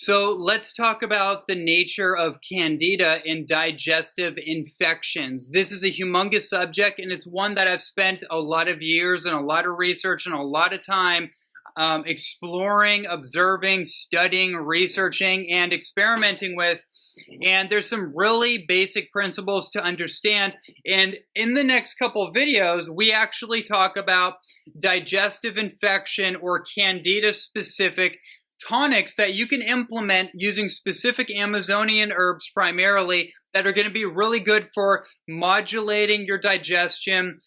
So let's talk about the nature of Candida and digestive infections. This is a humongous subject, and it's one that I've spent a lot of years and a lot of research and a lot of time exploring, observing, studying, researching, and experimenting with. And there's some really basic principles to understand. And in the next couple of videos, we actually talk about digestive infection or Candida-specific tonics that you can implement using specific Amazonian herbs primarily that are going to be really good for modulating your digestion,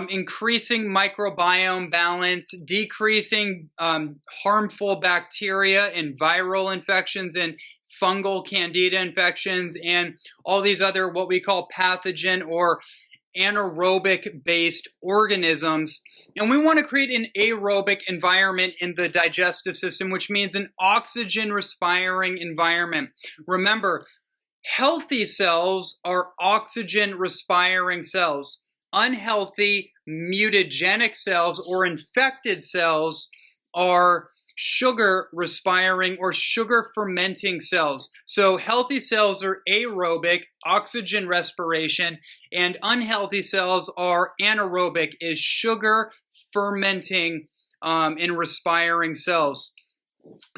increasing microbiome balance, decreasing harmful bacteria and viral infections and fungal Candida infections and all these other what we call pathogen or anaerobic-based organisms. And we want to create an aerobic environment in the digestive system, which means an oxygen-respiring environment. Remember, healthy cells are oxygen-respiring cells. Unhealthy, mutagenic cells or infected cells are sugar-respiring or sugar-fermenting cells. So healthy cells are aerobic, oxygen respiration, and unhealthy cells are anaerobic, is sugar-fermenting and respiring cells.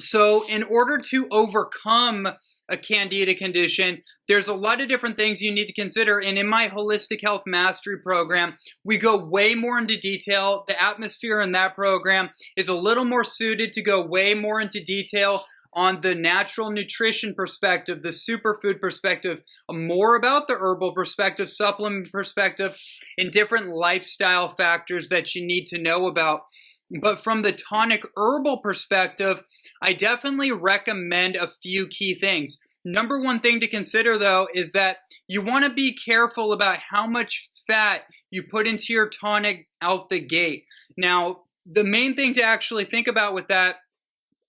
So in order to overcome a Candida condition, there's a lot of different things you need to consider. And in my Holistic Health Mastery program, we go way more into detail. The atmosphere in that program is a little more suited to go way more into detail on the natural nutrition perspective, the superfood perspective, more about the herbal perspective, supplement perspective, and different lifestyle factors that you need to know about. But from the tonic herbal perspective, I definitely recommend a few key things. Number one thing to consider, though, is that you want to be careful about how much fat you put into your tonic out the gate. Now, the main thing to actually think about with that,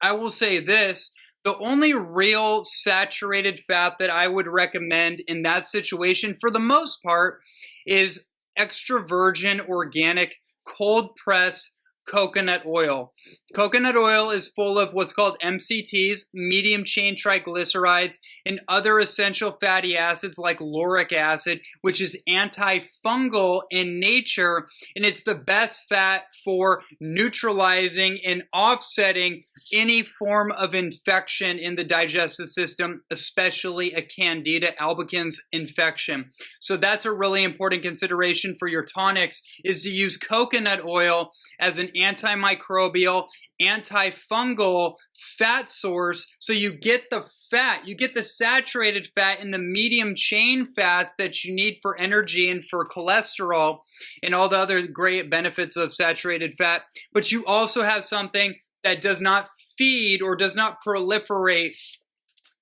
I will say this, the only real saturated fat that I would recommend in that situation, for the most part, is extra virgin organic cold-pressed coconut oil. Coconut oil is full of what's called MCTs, medium chain triglycerides, and other essential fatty acids like lauric acid, which is antifungal in nature, and it's the best fat for neutralizing and offsetting any form of infection in the digestive system, especially a Candida albicans infection. So that's a really important consideration for your tonics, is to use coconut oil as an antimicrobial, antifungal fat source, so you get the fat, you get the saturated fat and the medium chain fats that you need for energy and for cholesterol and all the other great benefits of saturated fat, but you also have something that does not feed or does not proliferate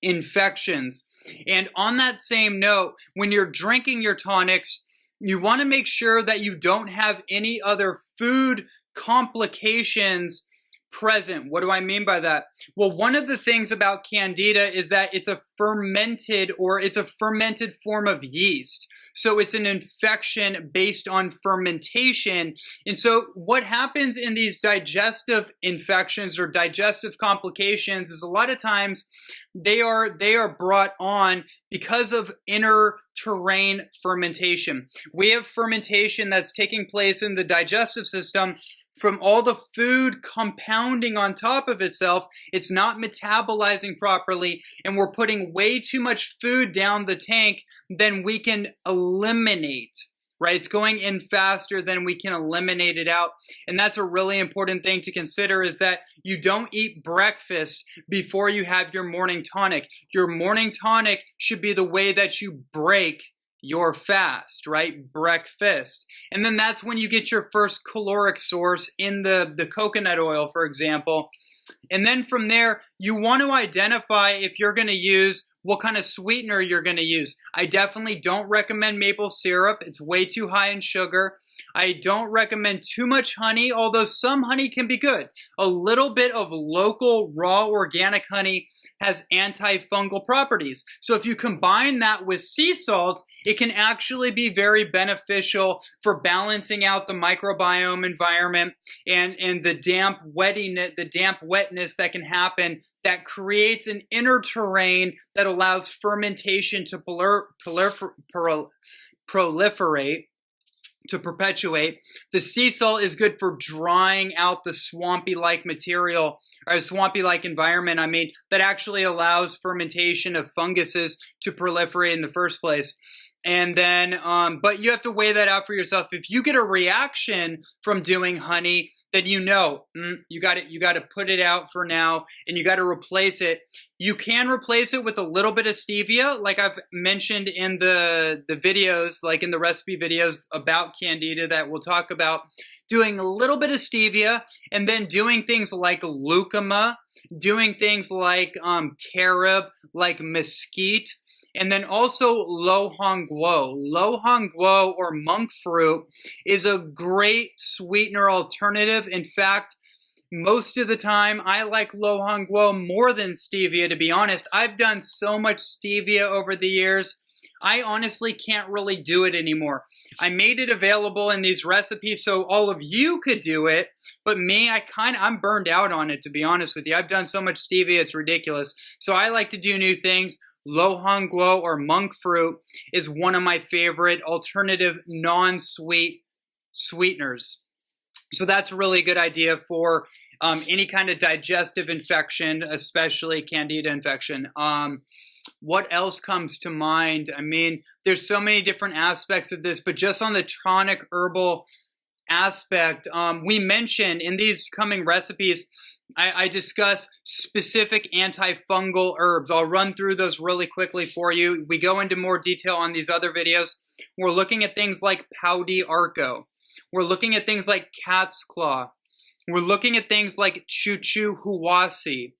infections. And on that same note, when you're drinking your tonics, you want to make sure that you don't have any other food complications present. What do I mean by that? Well, one of the things about Candida is that it's a fermented form of yeast. So it's an infection based on fermentation. And so what happens in these digestive infections or digestive complications is a lot of times they are brought on because of inner terrain fermentation. We have fermentation that's taking place in the digestive system from all the food compounding on top of itself. It's not metabolizing properly, and we're putting way too much food down the tank than we can eliminate, right? It's going in faster than we can eliminate it out. And that's a really important thing to consider, is that you don't eat breakfast before you have your morning tonic. Your morning tonic should be the way that you break your fast, right? Breakfast. And then that's when you get your first caloric source in the coconut oil, for example. And then from there, you want to identify if you're going to use what kind of sweetener you're going to use. I definitely don't recommend maple syrup. It's way too high in sugar. I don't recommend too much honey, although some honey can be good. A little bit of local raw organic honey has antifungal properties. So if you combine that with sea salt, it can actually be very beneficial for balancing out the microbiome environment and the damp wetness that can happen that creates an inner terrain that allows fermentation to proliferate, to perpetuate. The sea salt is good for drying out the swampy-like material, or swampy-like environment, that actually allows fermentation of funguses to proliferate in the first place. And then, but you have to weigh that out for yourself. If you get a reaction from doing honey, then you got to put it out for now, and you got to replace it. You can replace it with a little bit of stevia, like I've mentioned in the videos, like in the recipe videos about Candida that we'll talk about. Doing a little bit of stevia, and then doing things like lucuma, doing things like carob, like mesquite. And then also lo hong guo. Lo hong guo, or monk fruit, is a great sweetener alternative. In fact, most of the time, I like lo hong guo more than stevia, to be honest. I've done so much stevia over the years, I honestly can't really do it anymore. I made it available in these recipes so all of you could do it, but me, I'm burned out on it, to be honest with you. I've done so much stevia, it's ridiculous. So I like to do new things. Lo hong guo, or monk fruit, is one of my favorite alternative non-sweet sweeteners. So that's a really good idea for any kind of digestive infection, especially Candida infection. What else comes to mind? There's so many different aspects of this, but just on the tonic herbal aspect, we mentioned in these coming recipes, I discuss specific antifungal herbs. I'll run through those really quickly for you. We go into more detail on these other videos. We're looking at things like Pau d'Arco. We're looking at things like cat's claw. We're looking at things like Chuchu Huasi.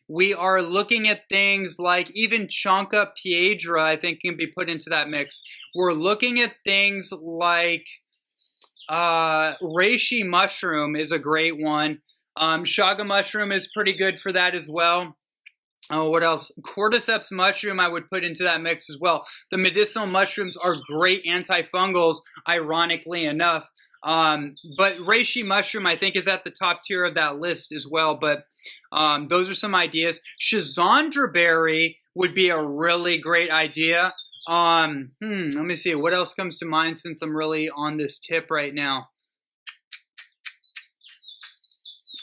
We are looking at things like even Chanca Piedra, I think, can be put into that mix. We're looking at things like reishi mushroom is a great one. Chaga mushroom is pretty good for that as well. What else? Cordyceps mushroom I would put into that mix as well. The medicinal mushrooms are great antifungals, ironically enough. But reishi mushroom, I think, is at the top tier of that list as well. But those are some ideas. Schizandra berry would be a really great idea. Let me see. What else comes to mind since I'm really on this tip right now?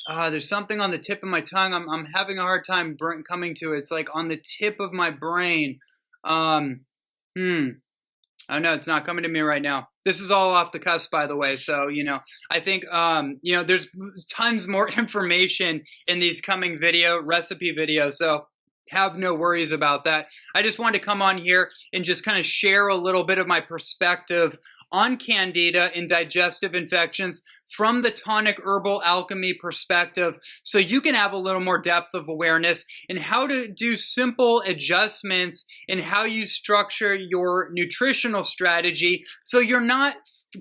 There's something on the tip of my tongue. I'm having a hard time coming to it. It's like on the tip of my brain. I know it's not coming to me right now. This is all off the cusp, by the way. So, I think, there's tons more information in these coming recipe videos. So have no worries about that. I just wanted to come on here and just kind of share a little bit of my perspective on Candida and digestive infections from the tonic herbal alchemy perspective, so you can have a little more depth of awareness in how to do simple adjustments in how you structure your nutritional strategy, so you're not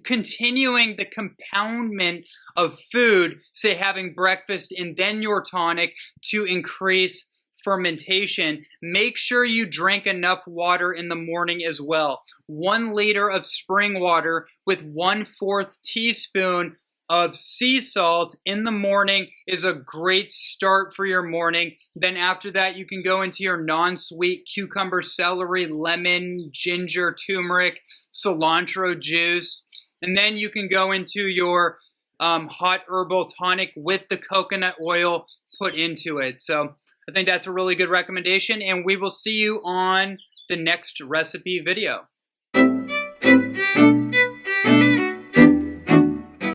continuing the compoundment of food, say having breakfast and then your tonic to increase fermentation. Make sure you drink enough water in the morning as well. 1 liter of spring water with 1/4 teaspoon of sea salt in the morning is a great start for your morning. Then after that, you can go into your non-sweet cucumber, celery, lemon, ginger, turmeric, cilantro juice. And then you can go into your hot herbal tonic with the coconut oil put into it. So I think that's a really good recommendation, and we will see you on the next recipe video.